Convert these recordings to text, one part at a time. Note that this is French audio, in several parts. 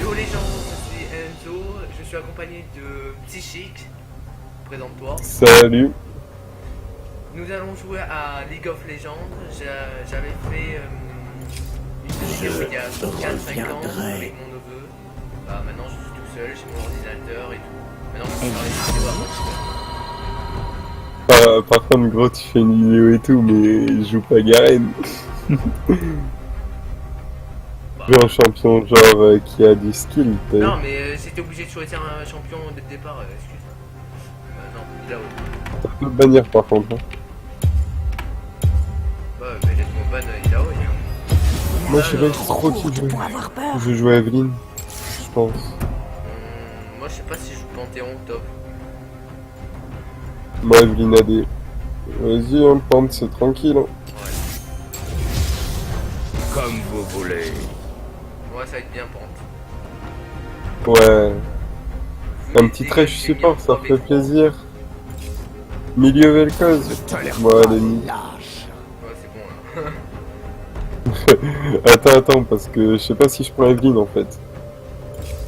Hello les gens, je suis Enzo, je suis accompagné de Psychic, présente-toi. Salut. Nous allons jouer à League of Legends. J'avais fait une vidéo il y a 4-5 ans avec mon neveu. Bah, maintenant je suis tout seul, j'ai mon ordinateur et tout. Maintenant je peux faire les vidéos à moi tout seul. Par contre, gros, tu fais une vidéo et tout, mais je joue pas Garen. Je Bah, veux un champion genre qui a du skill, t'as vu. non mais c'était obligé de choisir un champion dès le départ, excuse. Non, il a autre. Ça peut te bannir par contre. Hein. Bah, mais laisse mon ban, il a haut. Moi, je sais pas trop qui jouer. Je joue à Evelyn, je pense. Moi je sais pas si je joue Panthéon ou top. Moi, Evelyn AD. Vas-y, hein, Pante, c'est tranquille. Hein. Ouais. Comme vous voulez. Moi ça va être bien Pante. Ouais. Vu Un les petit dégâts trash que j'ai mis support, en ça 3v3. ferait plaisir. Milieu Vel'Koz. Ouais, allez, Ouais, c'est bon là. Attends, parce que je sais pas si je prends Evelyn en fait.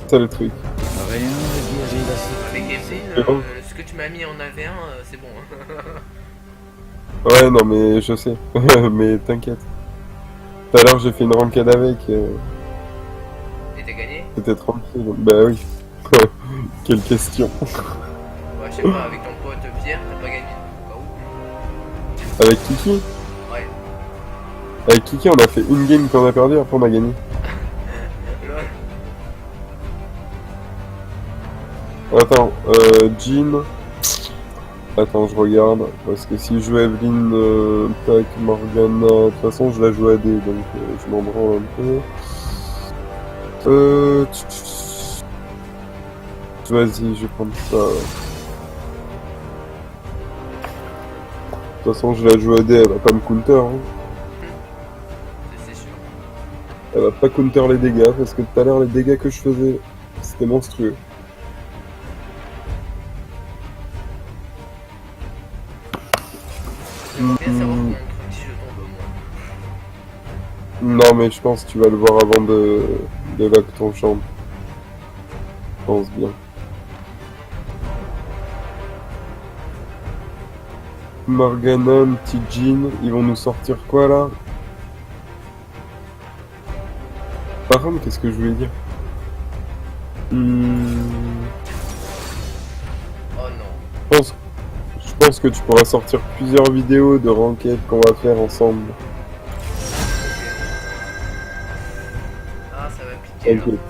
C'est ça le truc. Rien ne guérit la Avec Evelyn, C'est bon. ce que tu m'as mis en AV1, c'est bon. Ouais, non, mais je sais. Mais t'inquiète. Tout à l'heure, j'ai fait une ranked avec. Et t'as gagné? C'était tranquille. Bah oui. Quelle question. Ouais, je sais pas, avec ton pote Pierre, t'as pas gagné. Bah où? Avec Kiki Ouais. Avec Kiki, on a fait une game qu'on a perdu, après on a gagné. Attends, Jean. Attends, je regarde. Parce que si je joue Evelyn, tac, Morgana. De toute façon, je la joue à D, donc je m'en branle un peu. Vas-y, je vais prendre ça. De toute façon, je la joue à D, elle va pas me counter. Hein. C'est sûr. Elle va pas counter les dégâts, parce que tout à l'heure, les dégâts que je faisais, c'était monstrueux. J'aimerais bien savoir contre qui je tombe moi. Non, mais je pense que tu vas le voir avant de lock ton champ. Je pense bien. Morgana, un petit Jean, ils vont nous sortir quoi là? Par contre, qu'est-ce que je voulais dire? Oh non. Je pense que tu pourras sortir plusieurs vidéos de ranked qu'on va faire ensemble. Ah, ça va piquer là. T'inquiète.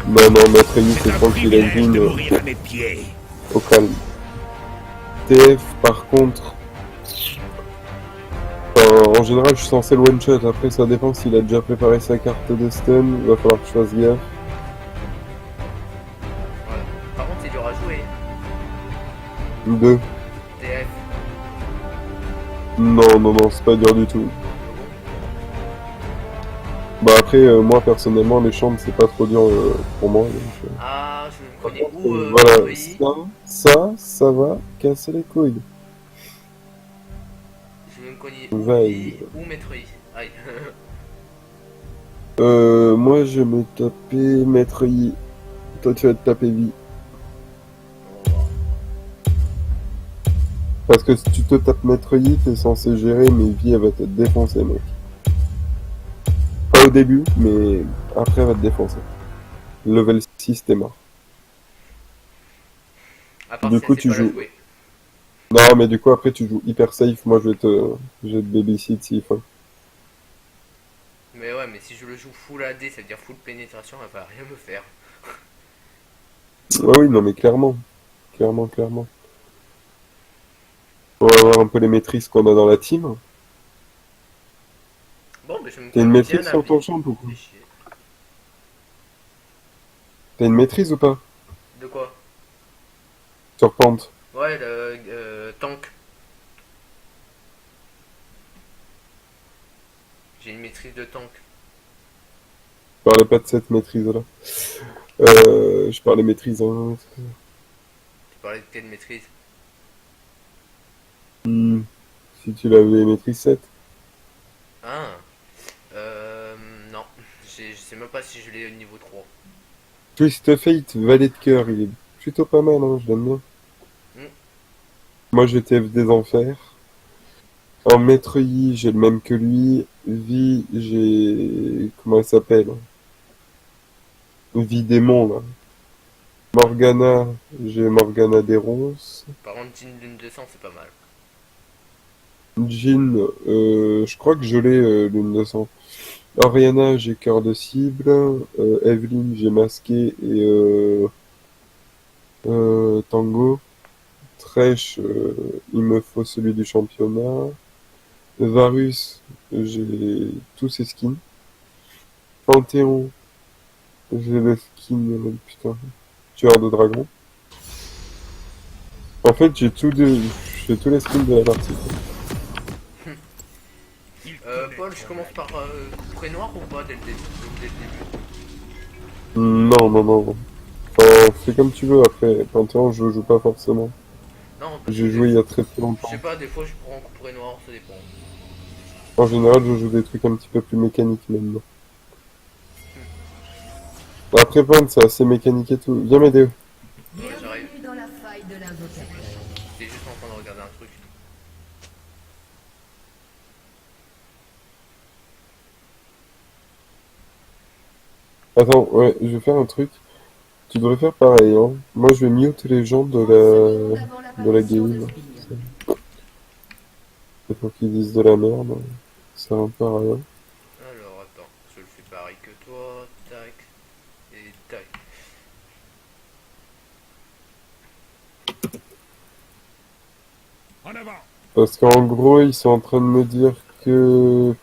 Non, notre ami, c'est un tranquille, privilège de Evelyn, mourir à mes pieds. au calme. TF, par contre... Enfin, en général, je suis censé le one-shot. Après, ça dépend s'il a déjà préparé sa carte de stun. Il va falloir que je fasse gaffe. Ouais. Par contre, il aura joué. 2. TF. Non, c'est pas dur du tout. Bah après, moi personnellement, les chambres c'est pas trop dur pour moi. Donc, Ah, je me connais où voilà, Metroid. ça va casser les couilles. Je me connais où Vaille. Ou Metroid. Aïe. Moi je vais me taper Maître Yi. Toi tu vas te taper Vie. Parce que si tu te tapes Maître Yi, t'es censé gérer, mais Vie elle va te défoncer, mec. Pas au début, mais après elle va te défoncer. Level 6, t'es mort. À part Du si coup, elle sait tu pas la joues. jouer. Non, mais du coup, après, tu joues hyper safe. Moi, je vais te babysit s'il faut. Mais ouais, mais si je le joue full AD, ça veut dire full pénétration, elle va rien me faire. Ah oui, non, mais clairement. Clairement. On va voir un peu les maîtrises qu'on a dans la team. Bon, mais je me T'as une connais bien maîtrise sur ton champ ou quoi? Fais chier. T'as une maîtrise ou pas? De quoi? Sur Pente. Ouais, le tank. J'ai une maîtrise de tank. Je parlais pas de cette maîtrise-là. Je parlais maîtrise. Hein. Tu parlais de quelle maîtrise? Si tu l'avais maîtrise 7. Ah, non. Je sais même pas si je l'ai au niveau 3. Twist Fate, Valet de cœur, il est plutôt pas mal, hein, je l'aime bien. Mm. Moi j'étais F des enfers. En maître Yi, j'ai le même que lui. Vi, j'ai... Comment elle s'appelle? Vi démon, là. Morgana, j'ai Morgana des ronces. Par contre, Jean Lune de sang, c'est pas mal. Jin, je crois que je l'ai, l'une de sang. Oriana, j'ai cœur de cible. Evelyn, j'ai masqué et Tango. Thresh, il me faut celui du championnat. Varus, j'ai tous ses skins. Panthéon, j'ai le skin, putain, tueur de dragon. En fait, j'ai j'ai tous les skins de la partie. Paul, je commence par prénoir ou pas dès le début? Non, non, non. Enfin, fais comme tu veux après. Panthéon, je joue pas forcément. Non, parce J'ai que joué il y a très je longtemps. sais pas, des fois je prends couperet noir, ça dépend. En général, je joue des trucs un petit peu plus mécaniques maintenant. Après, Pant, c'est assez mécanique et tout. Viens m'aider. Ouais, j'arrive. Bienvenue dans la faille de l'invocateur. J'étais juste en train de regarder un truc. Attends, ouais, je vais faire un truc. Tu devrais faire pareil, hein. Moi, je vais mute les gens de la game. C'est pour qu'ils disent de la merde. Ça sert un peu à rien. Alors attends, je le fais pareil que toi, tac, et tac. En avant. Parce qu'en gros, ils sont en train de me dire que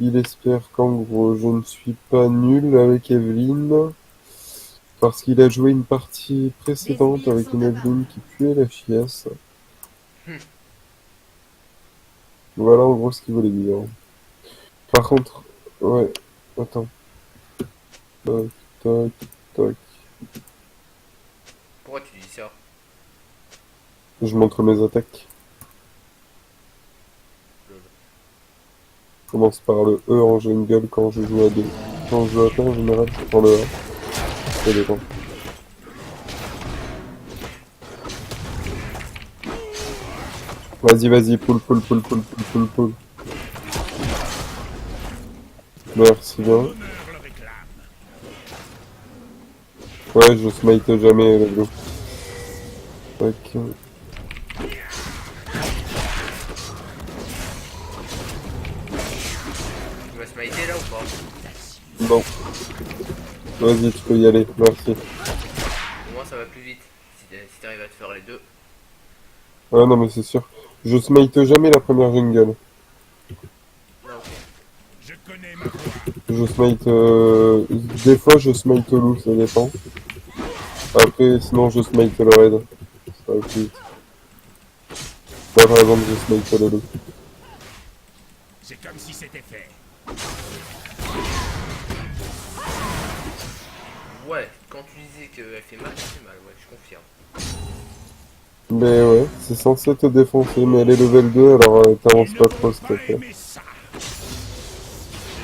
il espère qu'en gros, je ne suis pas nul avec Evelyn. Parce qu'il a joué une partie précédente avec une Evelyn qui puait la chiasse. Voilà en gros ce qu'il voulait dire. Par contre, ouais, attends. Tac, tac, tac. Pourquoi tu dis ça? Je montre mes attaques. Je commence par le E en jungle quand je joue à 2. Quand je joue à 1 en général, je prends le A. Ça dépend. Vas-y, vas-y, pull, pull, pull, pull, pull, pull, pull. Merci bien. L'honneur le réclame. Ouais, je smite jamais le blue. Tac. Tu vas smiter là ou pas? Bon. Vas-y, tu peux y aller, merci. Au moins ça va plus vite, si t'arrives à te faire les deux. Ouais, non, mais c'est sûr. Je smite jamais la première jungle. Ah ok. Je connais ma voix. Je smite... Des fois, je smite au loup, ça dépend. Après, sinon, je smite le raid. Ça va plus vite. Là, par exemple, je smite le loup. C'est comme si c'était fait. Ouais, quand tu disais qu'elle fait mal, elle fait mal, ouais, je confirme. Mais ouais, c'est censé te défoncer, mais elle est level 2, alors t'avances pas trop, s'il te Pas plaît. aimer ça. Je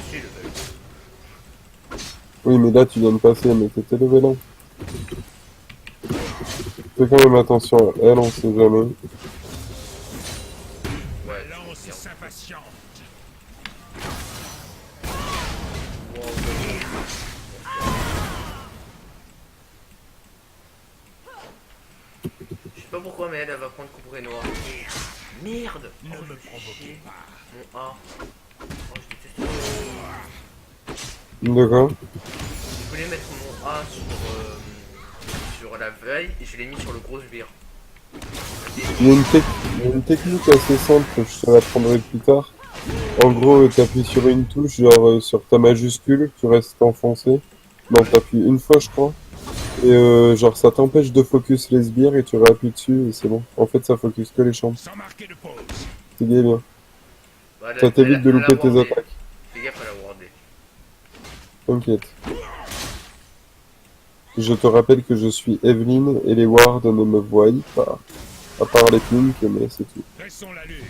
suis level. Oui, mais là, tu viens de passer, mais t'étais level 1. Fais quand même attention à elle, on sait jamais. Ouais, La je lance confirme. s'impatiente. Je sais pas pourquoi, mais elle va prendre couperet noir. Merde! Ne Oh, je me me fais provoquez chier. pas. Mon A. Oh, je déteste ça. D'accord. Je voulais mettre mon A sur la veille et je l'ai mis sur le gros sbire. Il y a il y a une technique assez simple, je te l'apprendrai plus tard. En gros, t'appuies sur une touche, genre sur ta majuscule, tu restes enfoncé. Non, t'appuies une fois, je crois. Et genre, ça t'empêche de focus les sbires et tu réappuies dessus et c'est bon. En fait, ça focus que les champs. Sans marquer de pause. C'est gay, bien. Bah, Ça t'évite de louper tes wardé. attaques. Fais gaffe à la wardé. T'inquiète. Je te rappelle que je suis Evelyn et les wards ne me voient pas. À part les pinks, mais c'est tout. Pressons la lune.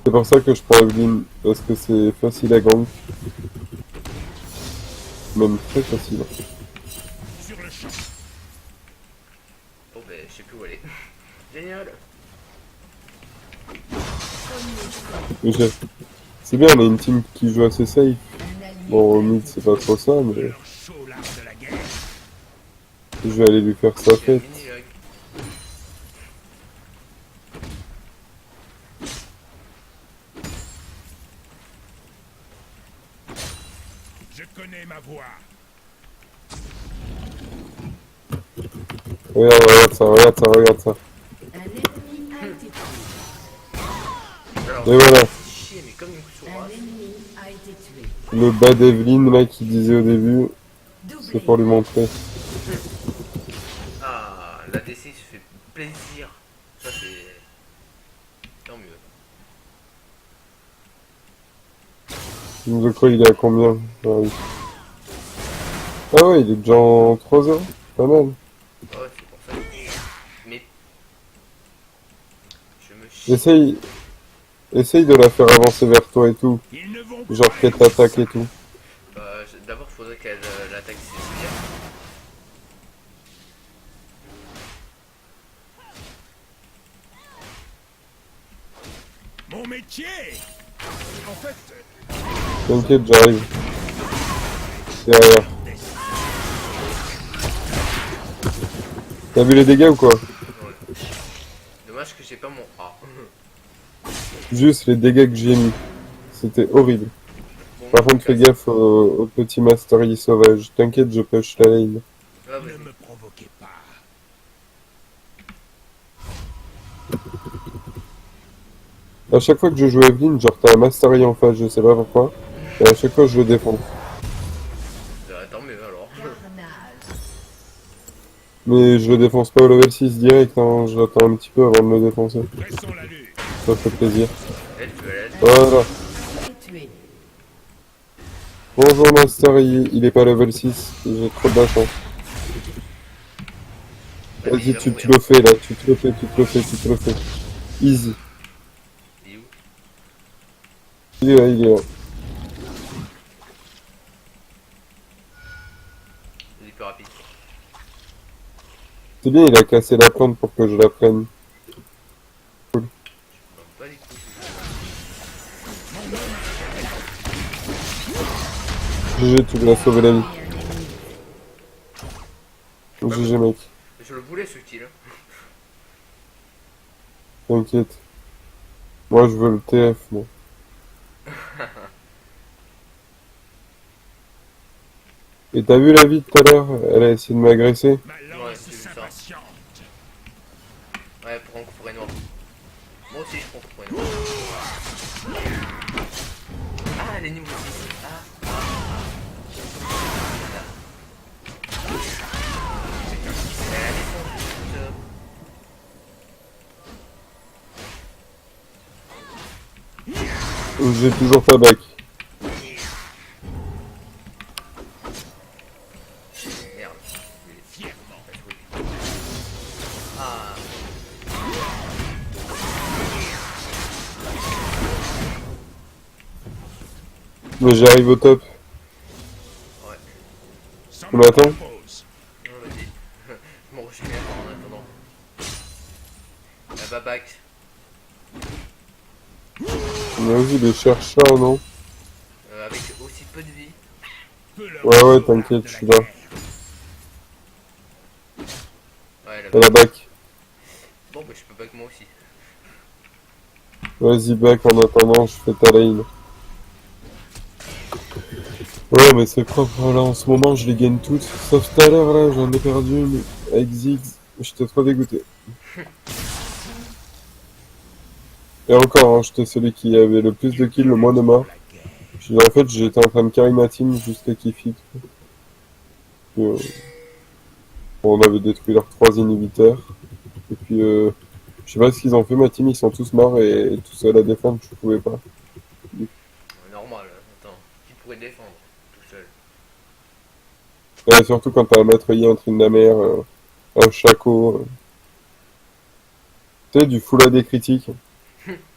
C'est pour ça que je prends Evelyn, parce que c'est facile à gank. Même très facile. Sur le champ. Oh ben, je sais plus où aller. Génial. Mais c'est bien, on a une team qui joue assez safe. Un allié Bon, au mid, c'est pas trop ça, mais Leur chaud l'art de la guerre. je vais aller lui faire sa Il y a fête. mini lag. Je connais ma voix. Regarde ça, regarde ça, regarde ça. Un ennemi a été tué. Alors, Et voilà, chier, mais comme une couche sur Un bras. ennemi a été tué. le bas d'Evelyn, là, qui disait au début, c'est Doublé. pour lui montrer. Ah, la DC se fait plaisir. Ça, c'est. Tant mieux. De quoi il est à combien? Ah oui. Ah ouais, il est déjà en 3 heures. Pas mal. Ah ouais, c'est pour ça. Mais. Je me chie. Essaye de la faire avancer vers toi et tout. Ils ne vont Genre qu'elle t'attaque et tout. D'abord, faudrait qu'elle l'attaque Cécilia. Mon métier. En fait, T'inquiète, j'arrive. Derrière. T'as vu les dégâts ou quoi? Ouais. Dommage que j'ai pas mon A. Juste les dégâts que j'ai mis. C'était horrible. Bon, Par contre, fais gaffe au petit Mastery sauvage. T'inquiète, je push la lane. Ah, ne vas-y. me provoquez pas. À chaque fois que je joue Evelyn, genre t'as un Mastery en face, je sais pas pourquoi. Et à chaque fois je le défends. Tant mieux alors. Carnage. Mais je le défonce pas au level 6 direct, hein. J'attends un petit peu avant de le défoncer. Pressons la lutte. Ça fait plaisir. Elle peut aller. Voilà. A été tué. Bonjour Mastery, il est pas level 6. J'ai trop de la chance. Vas-y, tu te le fais là, tu te le fais, tu te le fais, tu te le fais. Easy. Il est où? Il est là, il est là. Il est plus rapide. C'est bien, il a cassé la plante pour que je la prenne. Non, pas les couilles. GG, tu lui as sauvé la vie. Et un ennemi. GG mec, Je le voulais ce kill. t'inquiète. Moi je veux le TF, moi. Et t'as vu la vie tout à l'heure? Elle a essayé de m'agresser. Ma Ouais, lance j'ai vu ça. s'impatiente. Ouais, prends coup pour noir. Moi aussi, je prends coup pour noir. Ah, les niveaux 6. Ah. Elle a descendu. J'ai toujours ta bac. Merde. Fièrement. Ah. Mais j'arrive au top. Ouais. Sans Tu m'attends? pause. Non, vas-y. Je m'en rechigner en attendant. La babac. Mais vas-y, les chercheurs, non? Avec aussi peu de vie. Peu leur Ouais, chaud l'art t'inquiète, de je la suis là. guerre. Ouais, la T'as la bac. bac. Bon, bah, je peux back moi aussi. Vas-y, back en attendant, je fais ta lane. Ouais, mais c'est propre, là, en ce moment, je les gagne toutes. Sauf tout à l'heure, là, j'en ai perdu une avec Ziggs. J'étais trop dégoûté. Et encore, hein, j'étais celui qui avait le plus de kills, le moins de morts. En fait, j'étais en train de carry ma team jusqu'à qu'ils fit. Puis, bon, on avait détruit leurs 3 inhibiteurs. Et puis, je sais pas ce qu'ils ont fait, ma team, ils sont tous morts et tout seul à défendre, je pouvais pas. Normal, attends. Qui pourrait défendre tout seul? Ouais, surtout quand t'as un maître-yi, un Tryndamere, un Shaco. Tu sais, du full AD critique.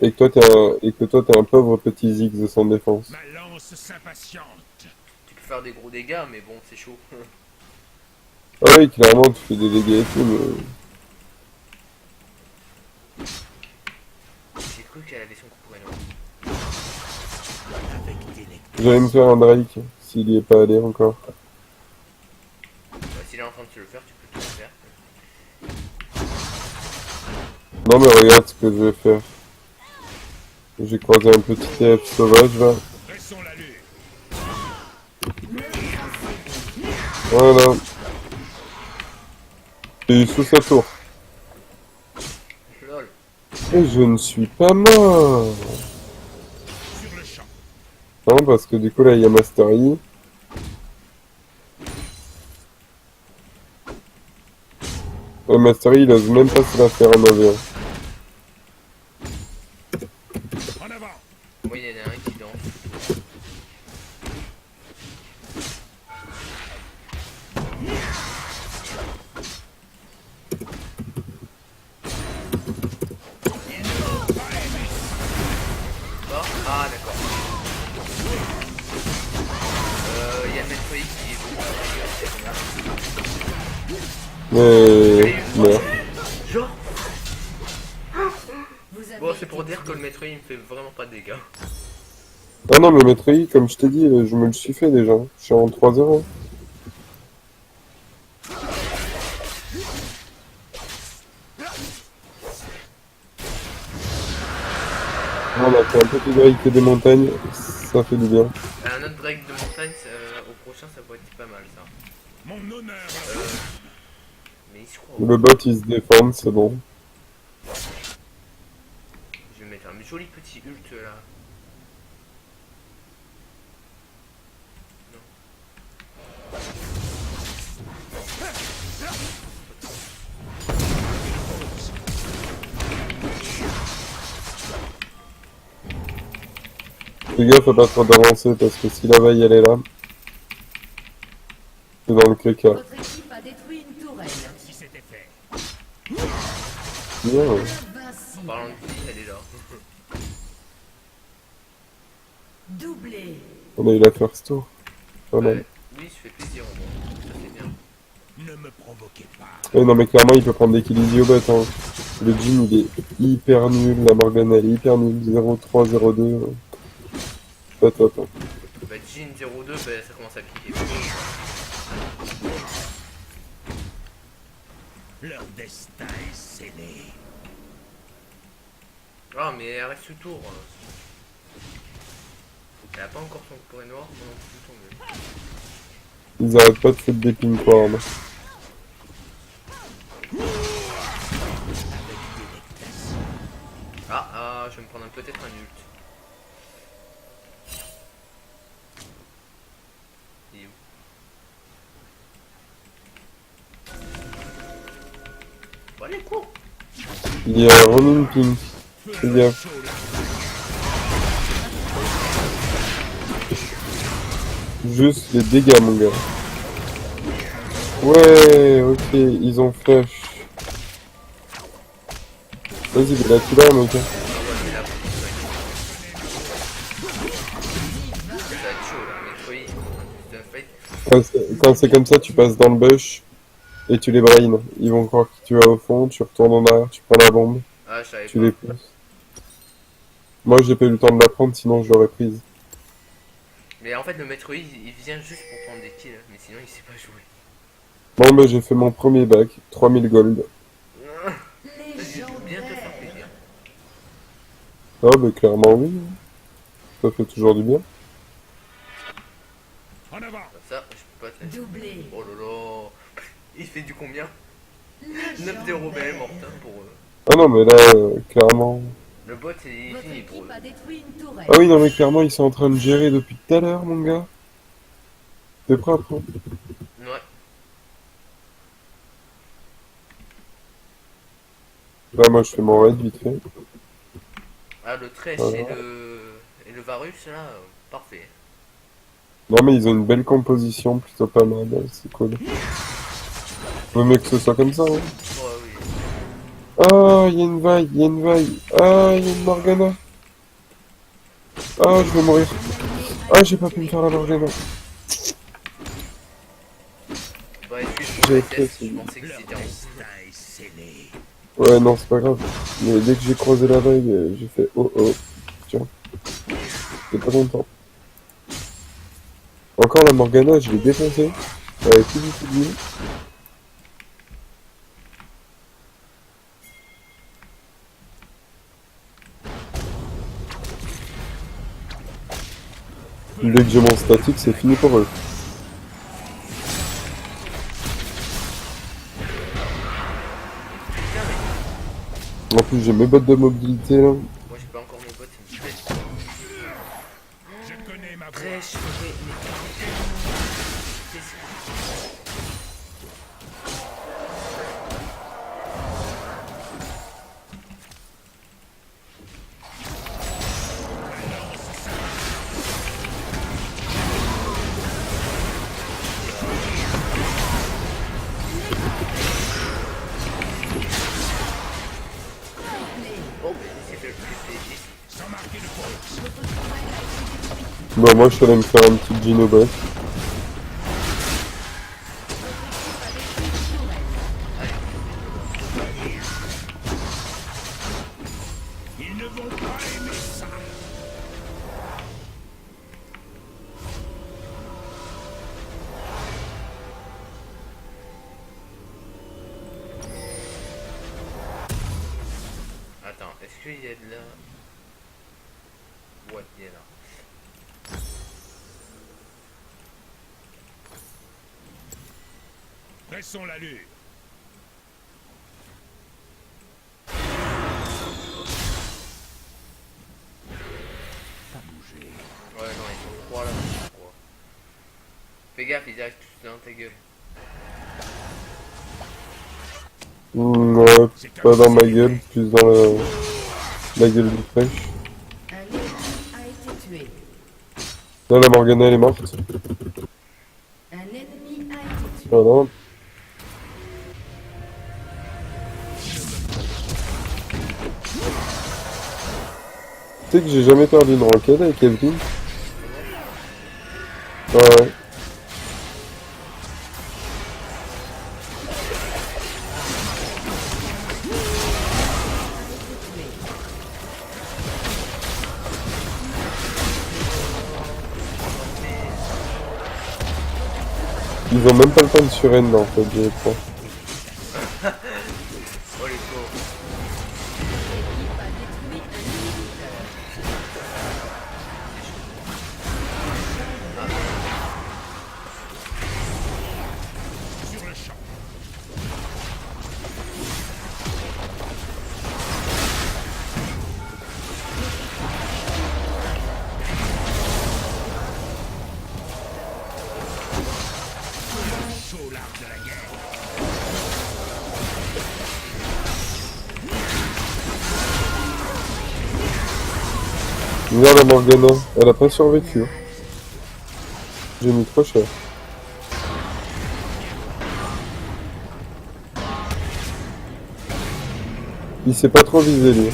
Et que toi t'es un pauvre petit Ziggs sans défense. Ma lance s'impatiente. Tu peux faire des gros dégâts, mais bon, c'est chaud. Ah oui, clairement, tu fais des dégâts et tout, mais... J'ai cru qu'elle avait son coup pour énorme. J'allais me faire un Drake, s'il y est pas allé encore. Bah, s'il est en train de se le faire, tu peux tout le faire. Non mais regarde ce que je vais faire. J'ai croisé un petit elfe sauvage là. Pressons la lutte. Voilà. Et sous sa tour. Lol. Et je ne suis pas mort. Sur le champ. Non, parce que du coup là il y a Master Yi. Ouais, Master Yi il ose même pas se la faire en avion. En avant. Moi, il y en a un qui danse. Mort. Ah, d'accord. Il y a Metroid qui est beaucoup plus Mais... Merde. Genre. Vous avez Bon, c'est été pour dire que tué. le Metroid il me fait vraiment pas de dégâts. Ah non mais Master Yi, comme je t'ai dit, je me le suis fait déjà. Je suis en 3-0. On a fait un petit Drake des montagnes, ça fait du bien. Un autre break de montagne, au prochain, ça pourrait être pas mal ça. Mon honneur. Mais il se croit. Le bot il se défend, c'est bon. Je vais mettre un joli petit ult là. Fais gaffe à pas trop d'avancer parce que si la veille elle est là, c'est dans le caca. Votre équipe a détruit une tourelle. Si c'était fait. Bien. En parlant de vie, elle est là. Doublé. On a eu la first tour. Pas mal. Ouais. Oui, il se fait plaisir au moins. Ça c'est bien. Ne me provoquez pas. Non mais clairement il peut prendre des kills easy au bot hein. Le Jhin il est hyper nul, la Morgana elle est hyper nulle, 0-3, 0-2. Pas top. Hein. Bah, Jin 02, bah, ça commence à piquer. Leur destin est scellé. Ah, mais elle reste sous tour. Elle a pas encore son couperet noir, moi non plus ton mieux. Ils arrêtent pas de faire des ping-pong. Ah, je vais me prendre peut-être un ult. Il est où? Bon, allez, cours! Il y a Ronin Pink. Fais gaffe. Juste les dégâts mon gars. Ouais, ok, ils ont flash. Vas-y, mais là tu l'as mec. Ah, ouais, mais là, ça va être chaud là, Metroid, c'est un fight. Quand c'est comme ça, tu passes dans le bush et tu les brains. Ils vont croire que tu vas au fond, tu retournes en arrière, tu prends la bombe, Ah, je savais tu pas. les pousses. Moi j'ai pas eu le temps de la prendre, sinon je l'aurais prise. Mais en fait, le Metroid, il vient juste pour prendre des kills, mais sinon, il sait pas jouer. Bon bah j'ai fait mon premier bac, 3000 gold. Vas-y, je veux bien te faire plaisir. Ah bah clairement oui. Ça fait toujours du bien. En avant. Comme ça, je peux pas te laisser. Doublé. Oh lolo. Il fait du combien? 9-0 Légendaire. BL mortel pour eux. Ah non mais là, clairement... Le bot, c'est Votre fini pour eux. équipe a détruit une tourelle. Ah oui non mais clairement ils sont en train de gérer depuis tout à l'heure mon gars. C'est propre hein. Ouais. Là moi je fais mon raid vite fait. Ah, le Thresh Voilà. et le Varus, là, parfait. Non mais ils ont une belle composition, plutôt pas mal, c'est cool. Vaut mieux que ce soit comme ça hein. Ouais, oui. Ah, il y a une vaille, il y a une vaille. Ah, il y a une Morgana. Ah, je vais mourir. Ah, j'ai pas pu me faire la Morgana. Ouais, excuse J'ai moi fait, SS, c'est je bon. pensais que Leur c'était en... destin est scellé. Ouais, non, c'est pas grave. Mais dès que j'ai croisé la vague, j'ai fait oh oh. Tiens, j'étais pas content. Encore la Morgana, je l'ai défoncée. Elle avait plus du tout de vie. Dès que j'ai mon statique, c'est fini pour eux. En plus, j'ai mes bottes de mobilité là. Moi j'ai pas encore mes bottes, c'est une bête. Je connais ma voix. Trèche, ouais, mais... C'est ça. Bon, c'est ici. Sans marquer de pause. Bah, moi, je suis allé me faire un petit Gino Bass. Ils ne vont pas aimer ça. Attends, est-ce qu'il y a de la... Ouais, il y a là. Pressons l'allure. Pas bouger. Ouais, non, ils sont trois là, ils sont trois. Fais gaffe, ils arrivent tous dans ta gueule. Ouais, pas dans ma gueule, plus dans la gueule du fraîche. Un ennemi a été tué. Là, la Morgana, elle est morte. Un ennemi a été tué. Voilà. Tu sais que j'ai jamais perdu une roquette avec Evelyn. Ouais. Ils ont même pas le temps de surrender en fait, je crois. Oh les pauvres. L'équipe a détruit un inhibiteur. Sur le champ. Chaud l'art de la guerre. Regarde la Morgana, elle a pas survécu. J'ai mis trop cher. Il s'est pas trop visé lui.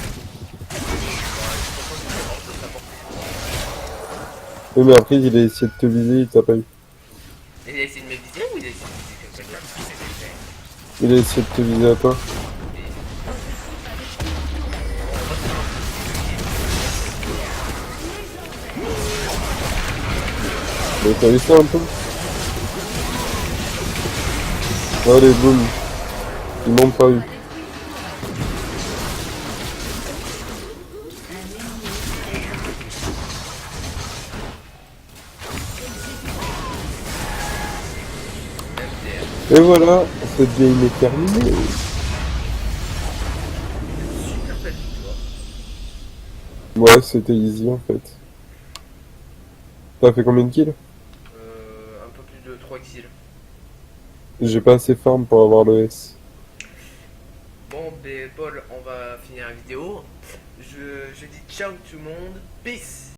Oui mais après il a essayé de te viser, il t'a pas eu. Il a essayé de me viser ou il a essayé de viser quelqu'un d'autre? Il a essayé de te viser à toi. Mais t'as vu ça un peu? Allez boum. Ils m'ont pas eu. MDR. Et voilà, cette game est terminée. Super belle victoire. Ouais, c'était easy en fait. T'as fait combien de kills? Un peu plus de 3 kills. J'ai pas assez farm pour avoir le S. Bon, ben Paul, on va finir la vidéo. Je dis ciao tout le monde. Peace.